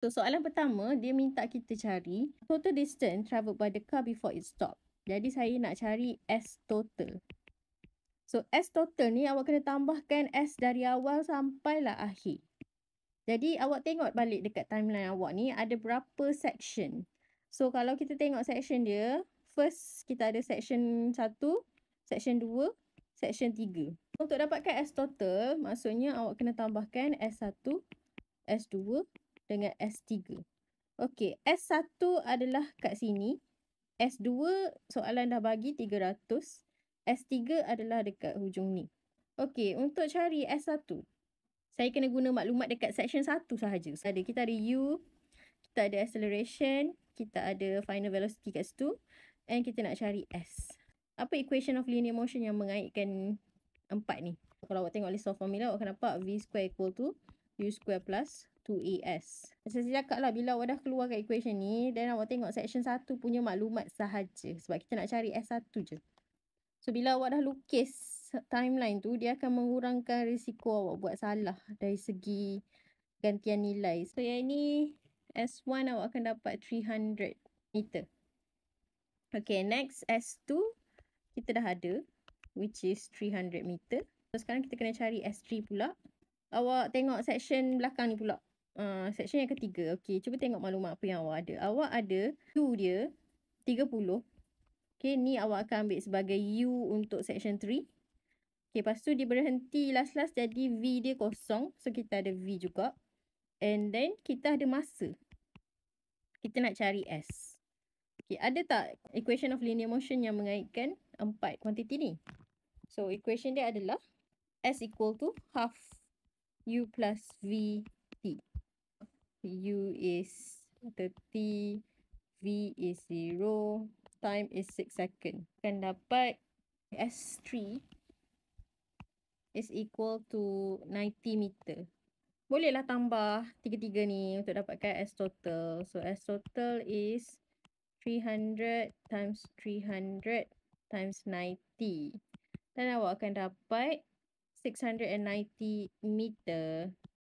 So soalan pertama, dia minta kita cari total distance travelled by the car before it stop. Jadi saya nak cari S total. So S total ni awak kena tambahkan S dari awal sampailah akhir. Jadi awak tengok balik dekat timeline awak ni ada berapa section. So kalau kita tengok section dia, first kita ada section 1, section 2, section 3. Untuk dapatkan S total, maksudnya awak kena tambahkan S1, S2 dengan S3. Okey, S1 adalah kat sini. S2 soalan dah bagi 300. S3 adalah dekat hujung ni. Okey, untuk cari S1, saya kena guna maklumat dekat section 1 sahaja. Kita ada U, kita ada acceleration, kita ada final velocity kat situ, and kita nak cari S. Apa equation of linear motion yang mengaitkan 4 ni? Kalau awak tengok list of formula, awak akan dapat V square equal to U square plus 2AS. Macam saya cakap lah, bila awak dah keluarkan equation ni, dan awak tengok section 1 punya maklumat sahaja. Sebab kita nak cari S1 je. So, bila awak dah lukis timeline tu, dia akan mengurangkan risiko awak buat salah dari segi gantian nilai. So, yang ni S1 awak akan dapat 300 meter. Okay, next S2 kita dah ada, which is 300 meter. So, sekarang kita kena cari S3 pula. Awak tengok section belakang ni pula. Section yang ketiga. Okay, cuba tengok maklumat apa yang awak ada. Awak ada U dia 30. Okay, ni awak akan ambil sebagai U untuk section 3. Okay, lepas tu dia berhenti last-last jadi V dia kosong. So, kita ada V juga. And then, kita ada masa. Kita nak cari S. Okay, ada tak equation of linear motion yang mengaitkan 4 kuantiti ni? So, equation dia adalah S equal to half U plus VT. U is 30, V is 0, time is 6 second. Akan dapat S3 is equal to 90 meter. Bolehlah tambah tiga-tiga ni untuk dapatkan S total. So, S total is 300 times 300 times 90. Dan awak akan dapat 690 meter.